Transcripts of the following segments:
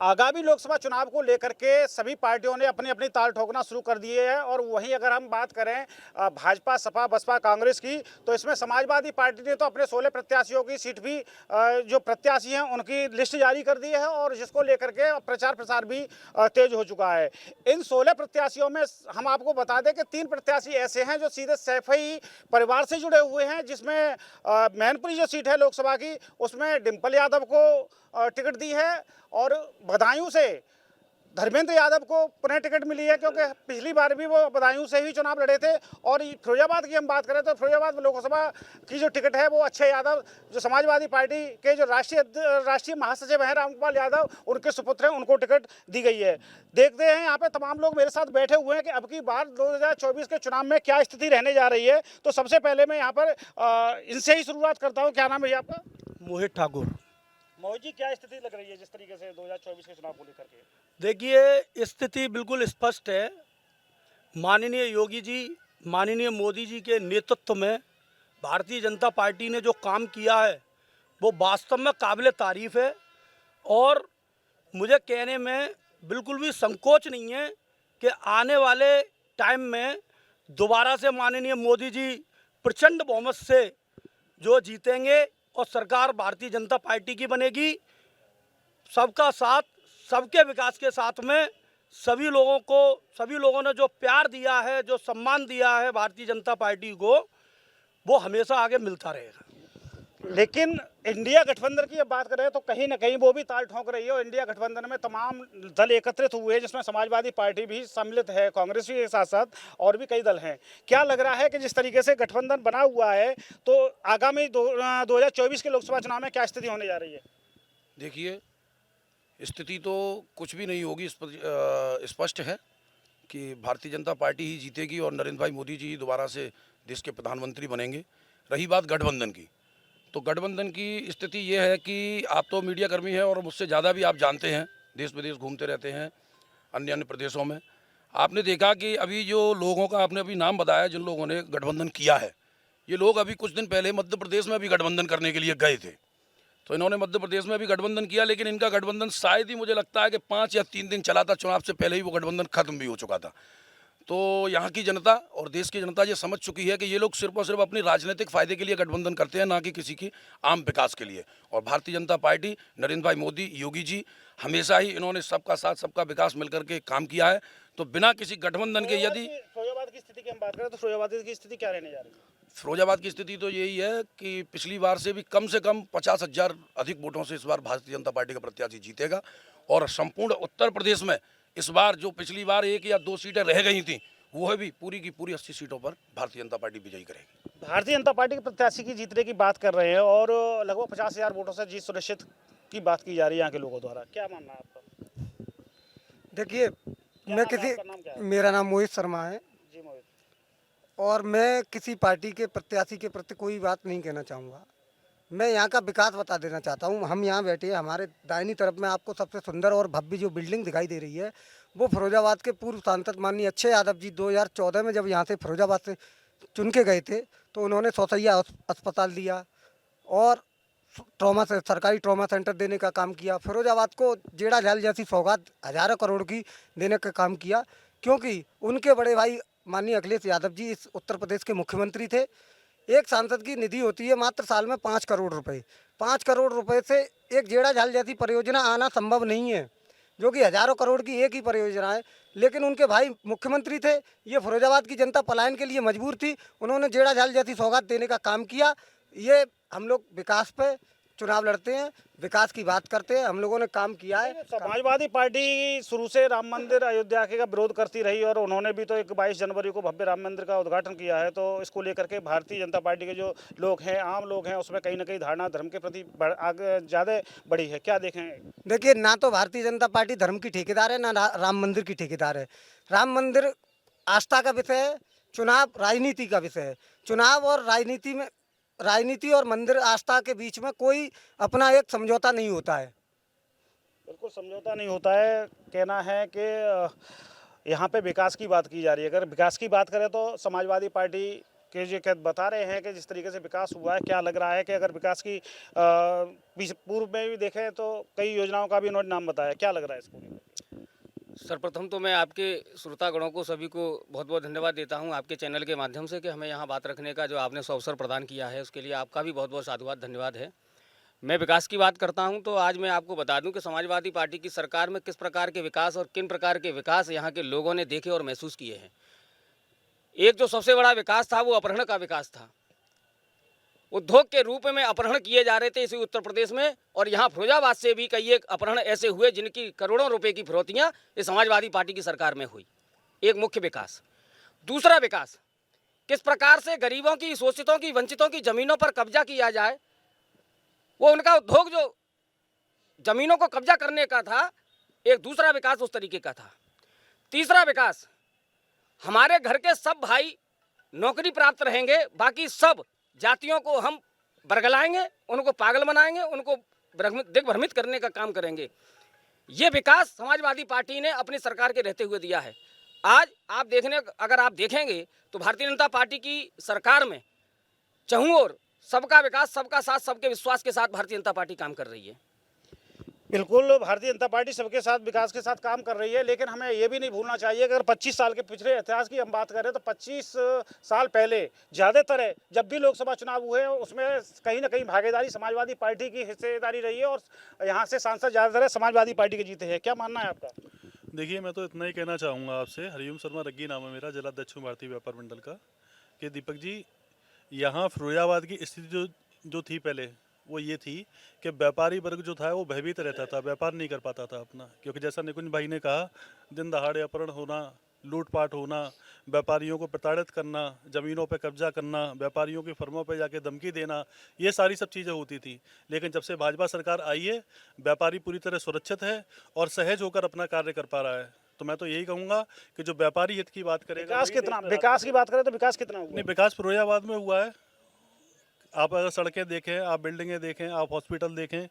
आगामी लोकसभा चुनाव को लेकर के सभी पार्टियों ने अपनी अपनी ताल ठोकना शुरू कर दिए हैं और वहीं अगर हम बात करें भाजपा, सपा, बसपा, कांग्रेस की, तो इसमें समाजवादी पार्टी ने तो अपने 16 प्रत्याशियों की सीट भी जो प्रत्याशी हैं उनकी लिस्ट जारी कर दी है और जिसको लेकर के प्रचार प्रसार भी तेज हो चुका है। इन 16 प्रत्याशियों में हम आपको बता दें कि 3 प्रत्याशी ऐसे हैं जो सीधे सैफई परिवार से जुड़े हुए हैं, जिसमें मैनपुरी जो सीट है लोकसभा की उसमें डिंपल यादव को टिकट दी है और बदायूं से धर्मेंद्र यादव को पुनः टिकट मिली है, क्योंकि पिछली बार भी वो बदायूं से ही चुनाव लड़े थे। और फिरोजाबाद की हम बात करें तो फिरोजाबाद लोकसभा की जो टिकट है वो अक्षय यादव, जो समाजवादी पार्टी के जो राष्ट्रीय महासचिव हैं रामगोपाल यादव, उनके सुपुत्र हैं, उनको टिकट दी गई है। देखते हैं यहाँ पे तमाम लोग मेरे साथ बैठे हुए हैं कि अब की बार 2024 के चुनाव में क्या स्थिति रहने जा रही है। तो सबसे पहले मैं यहाँ पर इनसे ही शुरुआत करता हूँ। क्या नाम है आपका? मोहित ठाकुर। मोहित जी, क्या स्थिति लग रही है जिस तरीके से 2024 के चुनाव को लेकर के? देखिए, स्थिति बिल्कुल स्पष्ट है। माननीय योगी जी, माननीय मोदी जी के नेतृत्व में भारतीय जनता पार्टी ने जो काम किया है वो वास्तव में काबिल तारीफ़ है और मुझे कहने में बिल्कुल भी संकोच नहीं है कि आने वाले टाइम में दोबारा से माननीय मोदी जी प्रचंड बहुमत से जो जीतेंगे और सरकार भारतीय जनता पार्टी की बनेगी। सबका साथ, सबके विकास के साथ में सभी लोगों ने जो प्यार दिया है, जो सम्मान दिया है भारतीय जनता पार्टी को, वो हमेशा आगे मिलता रहेगा। लेकिन इंडिया गठबंधन की अब बात करें तो कहीं ना कहीं वो भी ताल ठोक रही है और इंडिया गठबंधन में तमाम दल एकत्रित हुए हैं, जिसमें समाजवादी पार्टी भी सम्मिलित है, कांग्रेस भी के साथ साथ और भी कई दल हैं। क्या लग रहा है कि जिस तरीके से गठबंधन बना हुआ है तो आगामी 2024 के लोकसभा चुनाव में क्या स्थिति होने जा रही है? देखिए, स्थिति तो कुछ भी नहीं होगी, स्पष्ट है कि भारतीय जनता पार्टी ही जीतेगी और नरेंद्र भाई मोदी जी ही दोबारा से देश के प्रधानमंत्री बनेंगे। रही बात गठबंधन की, तो गठबंधन की स्थिति ये है कि आप तो मीडिया कर्मी हैं और मुझसे ज़्यादा भी आप जानते हैं, देश विदेश घूमते रहते हैं, अन्य अन्य प्रदेशों में। आपने देखा कि अभी जो लोगों का आपने अभी नाम बताया जिन लोगों ने गठबंधन किया है, ये लोग अभी कुछ दिन पहले मध्य प्रदेश में भी गठबंधन करने के लिए गए थे। तो इन्होंने मध्य प्रदेश में भी गठबंधन किया, लेकिन इनका गठबंधन शायद ही मुझे लगता है कि 5 या 3 दिन चला था, चुनाव से पहले ही वो गठबंधन खत्म भी हो चुका था। तो यहाँ की जनता और देश की जनता ये समझ चुकी है कि ये लोग सिर्फ और सिर्फ अपनी राजनीतिक फायदे के लिए गठबंधन करते हैं, ना कि किसी की आम विकास के लिए। और भारतीय जनता पार्टी, नरेंद्र भाई मोदी, योगी जी, हमेशा ही इन्होंने सबका साथ सबका विकास मिलकर के काम किया है। तो बिना किसी गठबंधन के यदि फिरोजाबाद की स्थिति की हम बात करें तो फिरोजाबाद की स्थिति क्या रहने जा रही है? फिरोजाबाद की स्थिति तो यही है कि पिछली बार से भी कम 50,000 अधिक वोटों से इस बार भारतीय जनता पार्टी का प्रत्याशी जीतेगा। और संपूर्ण उत्तर प्रदेश में इस बार जो पिछली बार 1 या 2 सीटें रह गई थी, वो भी पूरी की पूरी 80 सीटों पर भारतीय जनता पार्टी विजयी करेगी। भारतीय जनता पार्टी के प्रत्याशी की जीतने की बात कर रहे हैं और लगभग 50,000 वोटों से जीत सुनिश्चित की बात की जा रही है यहाँ के लोगों द्वारा। क्या मानना है आपका? देखिए, मेरा नाम मोहित शर्मा है जी मोहित। और मैं किसी पार्टी के प्रत्याशी के प्रति कोई बात नहीं कहना चाहूँगा। मैं यहाँ का विकास बता देना चाहता हूँ। हम यहाँ बैठे हैं, हमारे दाहिनी तरफ में आपको सबसे सुंदर और भव्य जो बिल्डिंग दिखाई दे रही है, वो फिरोजाबाद के पूर्व सांसद माननीय अक्षय यादव जी 2014 में जब यहाँ से फिरोजाबाद से चुन के गए थे तो उन्होंने 100 शैय्या अस्पताल दिया और सरकारी ट्रॉमा सेंटर देने का काम किया। फिरोजाबाद को जेड़ा झील जैसी सौगात हज़ारों करोड़ की देने का काम किया, क्योंकि उनके बड़े भाई माननीय अखिलेश यादव जी इस उत्तर प्रदेश के मुख्यमंत्री थे। एक सांसद की निधि होती है मात्र साल में 5 करोड़ रुपए। 5 करोड़ रुपए से एक जेड़ा झाल जैसी परियोजना आना संभव नहीं है, जो कि हज़ारों करोड़ की एक ही परियोजना है। लेकिन उनके भाई मुख्यमंत्री थे, ये फिरोजाबाद की जनता पलायन के लिए मजबूर थी, उन्होंने जेड़ा झाल जैसी सौगात देने का काम किया। ये हम लोग विकास पे चुनाव लड़ते हैं, विकास की बात करते हैं, हम लोगों ने काम किया है। समाजवादी पार्टी शुरू से राम मंदिर अयोध्या के का विरोध करती रही और उन्होंने भी तो 22 जनवरी को भव्य राम मंदिर का उद्घाटन किया है। तो इसको लेकर के भारतीय जनता पार्टी के जो लोग हैं, आम लोग हैं, उसमें कहीं ना कहीं धारणा धर्म के प्रति आगे ज़्यादा बड़ी है। क्या देखें? देखिए, ना तो भारतीय जनता पार्टी धर्म की ठेकेदार है, ना राम मंदिर की ठेकेदार है। राम मंदिर आस्था का विषय है, चुनाव राजनीति का विषय है। चुनाव और राजनीति और मंदिर आस्था के बीच में कोई अपना एक समझौता नहीं होता है। बिल्कुल समझौता नहीं होता है। कहना है कि यहाँ पे विकास की बात की जा रही है। अगर विकास की बात करें तो समाजवादी पार्टी के जी कहत बता रहे हैं कि जिस तरीके से विकास हुआ है, क्या लग रहा है कि अगर विकास की पूर्व में भी देखें तो कई योजनाओं का भी उन्होंने नाम बताया, क्या लग रहा है इसको? सर्वप्रथम तो मैं आपके श्रोतागणों को सभी को बहुत बहुत धन्यवाद देता हूं आपके चैनल के माध्यम से कि हमें यहां बात रखने का जो आपने अवसर प्रदान किया है, उसके लिए आपका भी बहुत बहुत साधुवाद धन्यवाद है। मैं विकास की बात करता हूं तो आज मैं आपको बता दूं कि समाजवादी पार्टी की सरकार में किस प्रकार के विकास और किन प्रकार के विकास यहाँ के लोगों ने देखे और महसूस किए हैं। एक जो सबसे बड़ा विकास था वो अपहरण का विकास था। उद्योग के रूप में अपहरण किए जा रहे थे इसी उत्तर प्रदेश में, और यहाँ फिरोजाबाद से भी कई एक अपहरण ऐसे हुए जिनकी करोड़ों रुपए की फिरौतियाँ इस समाजवादी पार्टी की सरकार में हुई। एक मुख्य विकास। दूसरा विकास, किस प्रकार से गरीबों की, शोषितों की, वंचितों की ज़मीनों पर कब्जा किया जाए, वो उनका उद्योग जो ज़मीनों को कब्जा करने का था, एक दूसरा विकास उस तरीके का था। तीसरा विकास, हमारे घर के सब भाई नौकरी प्राप्त रहेंगे, बाकी सब जातियों को हम बरगलाएंगे, उनको पागल बनाएंगे, उनको दिग्भ्रमित करने का काम करेंगे। ये विकास समाजवादी पार्टी ने अपनी सरकार के रहते हुए दिया है। आज अगर आप देखेंगे तो भारतीय जनता पार्टी की सरकार में चहुं ओर सबका विकास, सबका साथ, सबके विश्वास के साथ भारतीय जनता पार्टी काम कर रही है। बिल्कुल, भारतीय जनता पार्टी सबके साथ, विकास के साथ काम कर रही है, लेकिन हमें ये भी नहीं भूलना चाहिए कि अगर 25 साल के पिछले इतिहास की हम बात करें तो 25 साल पहले ज़्यादातर जब भी लोकसभा चुनाव हुए उसमें कहीं ना कहीं भागीदारी समाजवादी पार्टी की हिस्सेदारी रही है, और यहाँ से सांसद ज़्यादातर समाजवादी पार्टी के जीते हैं। क्या मानना है आपका? देखिए, मैं तो इतना ही कहना चाहूँगा आपसे। हरिओम शर्मा रग्गी नाम है मेरा, जिला अध्यक्ष हूँ भारतीय व्यापार मंडल का। कि दीपक जी, यहाँ फिरोजाबाद की स्थिति जो थी पहले, वो ये थी कि व्यापारी वर्ग जो था वो भयभीत रहता था, व्यापार नहीं कर पाता था अपना। क्योंकि जैसा निकुंज भाई ने कहा, दिन दहाड़े अपहरण होना, लूटपाट होना, व्यापारियों को प्रताड़ित करना, ज़मीनों पे कब्जा करना, व्यापारियों की फर्मों पे जाके धमकी देना, ये सारी सब चीज़ें होती थी। लेकिन जब से भाजपा सरकार आई है, व्यापारी पूरी तरह सुरक्षित है और सहज होकर अपना कार्य कर पा रहा है। तो मैं तो यही कहूँगा कि जो व्यापारी हित की बात करेगा, विकास की बात करें तो विकास कितना हुआ? नहीं, विकास फिरोजाबाद में हुआ है। आप अगर सड़कें देखें, आप बिल्डिंगें देखें, आप हॉस्पिटल देखें,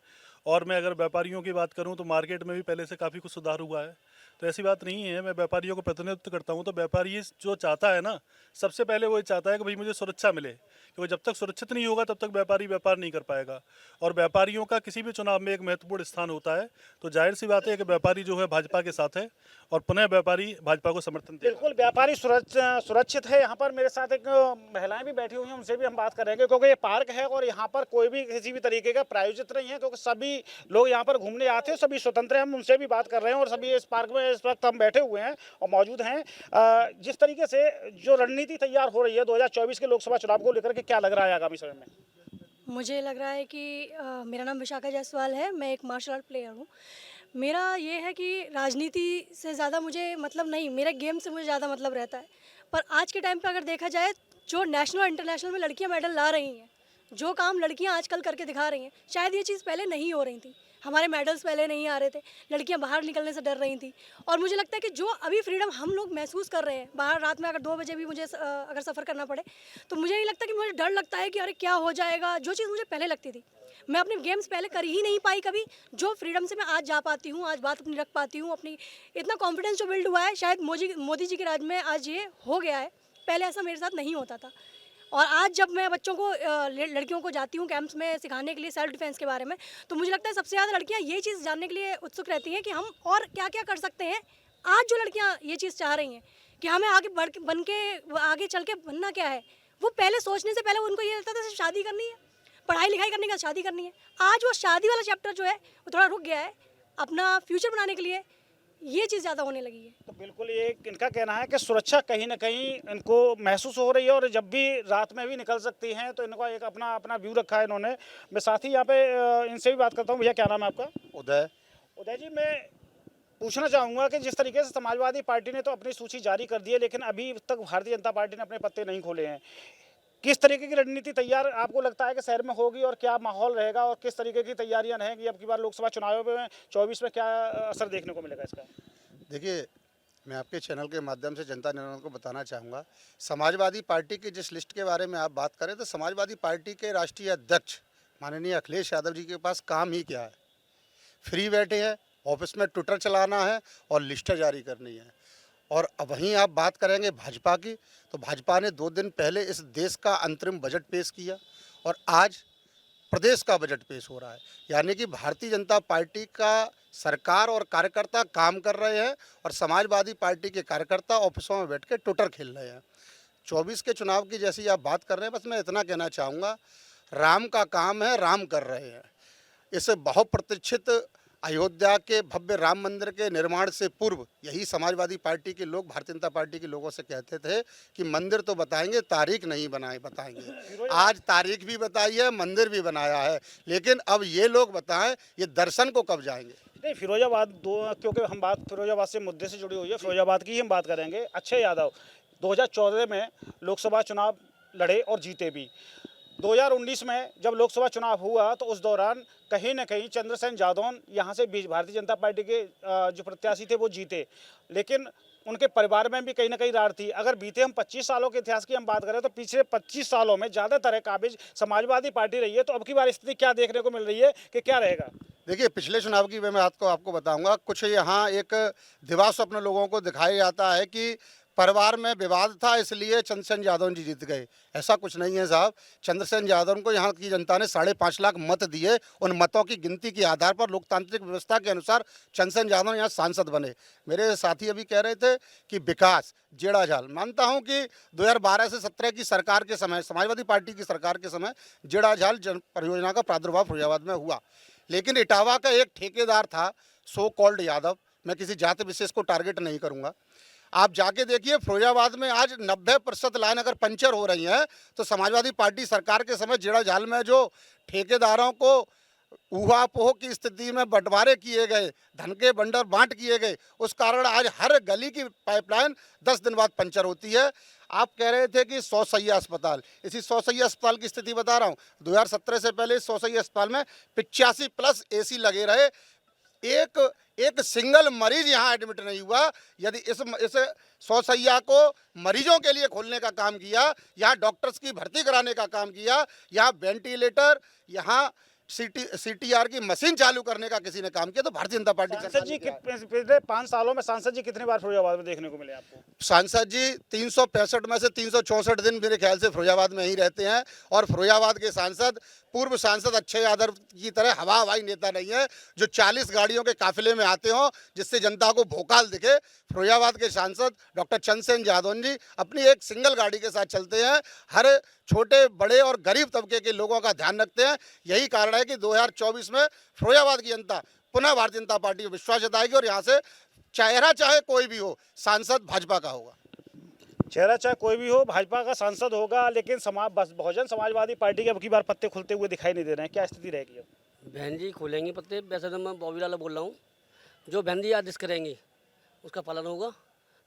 और मैं अगर व्यापारियों की बात करूं तो मार्केट में भी पहले से काफ़ी कुछ सुधार हुआ है। तो ऐसी बात नहीं है। मैं व्यापारियों को प्रतिनिधित्व करता हूं, तो व्यापारी जो चाहता है ना, सबसे पहले वो ये चाहता है कि भाई मुझे सुरक्षा मिले, क्योंकि जब तक सुरक्षित नहीं होगा तब तक व्यापारी व्यापार नहीं कर पाएगा। और व्यापारियों का किसी भी चुनाव में एक महत्वपूर्ण स्थान होता है। तो जाहिर सी बात है कि व्यापारी जो है भाजपा के साथ है और पुनः व्यापारी भाजपा को समर्थन देगा। बिल्कुल, व्यापारी सुरक्षित है। यहाँ पर मेरे साथ एक महिलाएं भी बैठी हुई हैं, उनसे भी हम बात करेंगे, क्योंकि ये पार्क है और यहाँ पर कोई भी किसी भी तरीके का प्रायोजित नहीं है, क्योंकि सभी लोग यहाँ पर घूमने आते हैं, सभी स्वतंत्र हैं। हम उनसे भी बात कर रहे हैं और सभी इस पार्क में इस वक्त हम बैठे हुए हैं और मौजूद हैं। जिस तरीके से जो रणनीति तैयार हो रही है 2024 के लोकसभा चुनाव को लेकर के, क्या लग रहा है आगामी समय में? मुझे लग रहा है कि मेरा नाम विशाखा जायसवाल है, मैं एक मार्शल आर्ट प्लेयर हूँ। मेरा ये है कि राजनीति से ज़्यादा मुझे मतलब नहीं, मेरे गेम से मुझे ज़्यादा मतलब रहता है। पर आज के टाइम पे अगर देखा जाए, जो नेशनल और इंटरनेशनल में लड़कियाँ मेडल ला रही हैं, जो काम लड़कियाँ आजकल करके दिखा रही हैं, शायद ये चीज़ पहले नहीं हो रही थी। हमारे मेडल्स पहले नहीं आ रहे थे, लड़कियां बाहर निकलने से डर रही थी। और मुझे लगता है कि जो अभी फ्रीडम हम लोग महसूस कर रहे हैं, बाहर रात में अगर 2 बजे भी मुझे अगर सफ़र करना पड़े, तो मुझे नहीं लगता कि मुझे डर लगता है कि अरे क्या हो जाएगा। जो चीज़ मुझे पहले लगती थी, मैं अपने गेम्स पहले कर ही नहीं पाई कभी, जो फ्रीडम से मैं आज जा पाती हूँ, आज बात अपनी रख पाती हूँ, अपनी इतना कॉन्फिडेंस जो बिल्ड हुआ है, शायद मोदी जी के राज में आज ये हो गया है। पहले ऐसा मेरे साथ नहीं होता था। और आज जब मैं बच्चों को, लड़कियों को जाती हूँ कैंप्स में सिखाने के लिए सेल्फ डिफेंस के बारे में, तो मुझे लगता है सबसे ज़्यादा लड़कियाँ ये चीज़ जानने के लिए उत्सुक रहती हैं कि हम और क्या क्या कर सकते हैं। आज जो लड़कियाँ ये चीज़ चाह रही हैं कि हमें आगे चल के बनना क्या है, वो पहले सोचने से पहले उनको ये लगता था शादी करनी है, पढ़ाई लिखाई करने का, शादी करनी है। आज वो शादी वाला चैप्टर जो है वो थोड़ा रुक गया है। अपना फ्यूचर बनाने के लिए ये चीज़ ज़्यादा होने लगी है। तो बिल्कुल, ये इनका कहना है कि सुरक्षा कहीं ना कहीं इनको महसूस हो रही है, और जब भी रात में भी निकल सकती हैं, तो इनको एक अपना व्यू रखा है इन्होंने। मैं साथ ही यहाँ पे इनसे भी बात करता हूँ। भैया, क्या नाम है आपका? उदय जी, मैं पूछना चाहूँगा कि जिस तरीके से समाजवादी पार्टी ने तो अपनी सूची जारी कर दी है, लेकिन अभी तक भारतीय जनता पार्टी ने अपने पत्ते नहीं खोले हैं। किस तरीके की रणनीति तैयार आपको लगता है कि शहर में होगी, और क्या माहौल रहेगा, और किस तरीके की तैयारियां रहेंगी अब की बार लोकसभा चुनाव में 24 में? क्या असर देखने को मिलेगा इसका? देखिए, मैं आपके चैनल के माध्यम से जनता निर्णय को बताना चाहूँगा, समाजवादी पार्टी की जिस लिस्ट के बारे में आप बात करें, तो समाजवादी पार्टी के राष्ट्रीय अध्यक्ष माननीय अखिलेश यादव जी के पास काम ही क्या है? फ्री बैठे हैं, ऑफिस में ट्विटर चलाना है और लिस्टें जारी करनी है। और अब वहीं आप बात करेंगे भाजपा की, तो भाजपा ने 2 दिन पहले इस देश का अंतरिम बजट पेश किया और आज प्रदेश का बजट पेश हो रहा है। यानी कि भारतीय जनता पार्टी का सरकार और कार्यकर्ता काम कर रहे हैं और समाजवादी पार्टी के कार्यकर्ता ऑफिसों में बैठ के टुटर खेल रहे हैं। 24 के चुनाव की जैसी आप बात कर रहे हैं, बस मैं इतना कहना चाहूँगा, राम का काम है, राम कर रहे हैं। इस बहुप्रतीक्षित अयोध्या के भव्य राम मंदिर के निर्माण से पूर्व यही समाजवादी पार्टी के लोग भारतीय जनता पार्टी के लोगों से कहते थे कि मंदिर तो बताएंगे, तारीख नहीं बताएंगे। आज तारीख भी बताई है, मंदिर भी बनाया है, लेकिन अब ये लोग बताएं ये दर्शन को कब जाएंगे। नहीं, फिरोजाबाद क्योंकि हम बात फिरोजाबाद से मुद्दे से जुड़ी हुई है, फिरोजाबाद की ही हम बात करेंगे। अक्षय यादव 2014 में लोकसभा चुनाव लड़े और जीते भी। 2019 में जब लोकसभा चुनाव हुआ तो उस दौरान कहीं न कहीं चंद्रसेन जादौन यहाँ से भारतीय जनता पार्टी के जो प्रत्याशी थे वो जीते, लेकिन उनके परिवार में भी कहीं ना कहीं रार थी। अगर बीते हम 25 सालों के इतिहास की हम बात करें तो पिछले 25 सालों में ज़्यादातर काबिज समाजवादी पार्टी रही है। तो अब की बार स्थिति क्या देखने को मिल रही है कि क्या रहेगा? देखिए, पिछले चुनाव की मैं आपको बताऊंगा। कुछ यहाँ एक दिवा स्वप्न लोगों को दिखाया जाता है कि परिवार में विवाद था इसलिए चंद्रसेन यादव जी जीत गए। ऐसा कुछ नहीं है साहब। चंद्रसेन यादव को यहाँ की जनता ने 5.5 लाख मत दिए। उन मतों की गिनती के आधार पर लोकतांत्रिक व्यवस्था के अनुसार चंद्रसेन यादव यहाँ सांसद बने। मेरे साथी अभी कह रहे थे कि विकास जेड़ा जाल, मानता हूँ कि 2012 से 17 की सरकार के समय, समाजवादी पार्टी की सरकार के समय जेड़ा जाल जन परियोजना का प्रादुर्भाव फिरोजाबाद में हुआ, लेकिन इटावा का एक ठेकेदार था सो कॉल्ड यादव। मैं किसी जाति विशेष को टारगेट नहीं करूँगा। आप जाके देखिए, फिरोजाबाद में आज 90% लाइन अगर पंचर हो रही है तो समाजवादी पार्टी सरकार के समय जेड़ा जाल में जो ठेकेदारों को ऊहापोह की स्थिति में बंटवारे किए गए, धन के बंडर बांट किए गए, उस कारण आज हर गली की पाइपलाइन 10 दिन बाद पंचर होती है। आप कह रहे थे कि 100 सैया अस्पताल, इसी 100 सैया अस्पताल की स्थिति बता रहा हूँ। 2017 से पहले 100 सैया अस्पताल में 85+ AC लगे रहे। एक सिंगल मरीज यहाँ एडमिट नहीं हुआ। यदि इस 100 सैया को मरीजों के लिए खोलने का काम किया, यहाँ डॉक्टर्स की भर्ती कराने का काम किया, यहाँ वेंटिलेटर, यहाँ CTR की मशीन चालू करने का किसी ने काम किया, तो भारतीय जनता पार्टी सांसद जी पिछले 5 सालों में सांसद जी कितनी बार फिरोजाबाद में देखने को मिले आपको? सांसद जी 365 में से 364 दिन मेरे ख्याल से फिरोजाबाद में ही रहते हैं। और फिरोजाबाद के सांसद पूर्व सांसद अक्षय यादव की तरह हवाई नेता नहीं है जो 40 गाड़ियों के काफिले में आते हों जिससे जनता को भोकाल दिखे। फिरोजाबाद के सांसद डॉक्टर चंद्रसेन यादव जी अपनी एक सिंगल गाड़ी के साथ चलते हैं, हर छोटे बड़े और गरीब तबके के लोगों का ध्यान रखते हैं। यही कारण है कि 2024 में फिरोजाबाद की जनता पुनः भारतीय जनता पार्टी को विश्वास जताएगी और यहाँ से चेहरा चाहे कोई भी हो, सांसद भाजपा का होगा। चेहरा चाहे कोई भी हो, भाजपा का सांसद होगा, लेकिन बहुजन समाजवादी पार्टी के अब की बार पत्ते खुलते हुए दिखाई नहीं दे रहे हैं। क्या स्थिति रहेगी अब? बहन जी खोलेंगे पत्ते। वैसे तो मैं बॉबी लाला बोल रहा हूँ, जो बहन जी आदेश करेंगी उसका पालन होगा।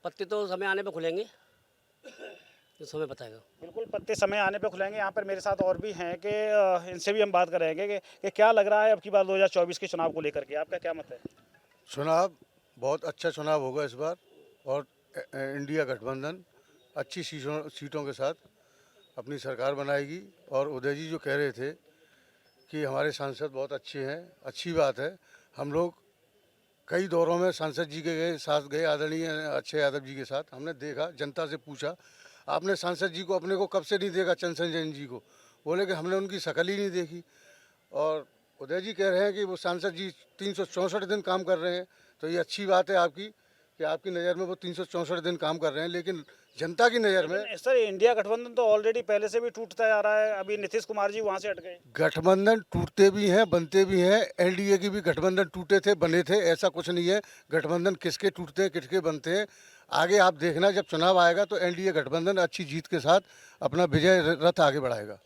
पत्ते तो समय आने पर खुलेंगे, जो समय बताएगा। बिल्कुल, पत्ते समय आने पे खुलेंगे। यहाँ पर मेरे साथ और भी हैं कि इनसे भी हम बात करेंगे कि क्या लग रहा है अब की बार 2024 के चुनाव को लेकर के, आपका क्या मत है? चुनाव बहुत अच्छा चुनाव होगा इस बार और इंडिया गठबंधन अच्छी सीटों के साथ अपनी सरकार बनाएगी। और उदय जी जो कह रहे थे कि हमारे सांसद बहुत अच्छे हैं, अच्छी बात है। हम लोग कई दौरों में सांसद जी के साथ गए, आदरणीय अक्षय यादव जी के साथ। हमने देखा, जनता से पूछा, आपने सांसद जी को अपने को कब से नहीं देखा, चंद्रसेन जी को? बोले कि हमने उनकी शकल ही नहीं देखी। और उदय जी कह रहे हैं कि वो सांसद जी 364 दिन काम कर रहे हैं, तो ये अच्छी बात है आपकी कि आपकी नज़र में वो 364 दिन काम कर रहे हैं, लेकिन जनता की नज़र में सर इंडिया गठबंधन तो ऑलरेडी पहले से भी टूटता जा रहा है। अभी नीतीश कुमार जी वहाँ से हट गए। गठबंधन टूटते भी हैं, बनते भी हैं। एनडीए की भी गठबंधन टूटे थे, बने थे, ऐसा कुछ नहीं है। गठबंधन किसके टूटते हैं, किसके बनते हैं, आगे आप देखना। जब चुनाव आएगा तो एनडीए गठबंधन अच्छी जीत के साथ अपना विजय रथ आगे बढ़ाएगा।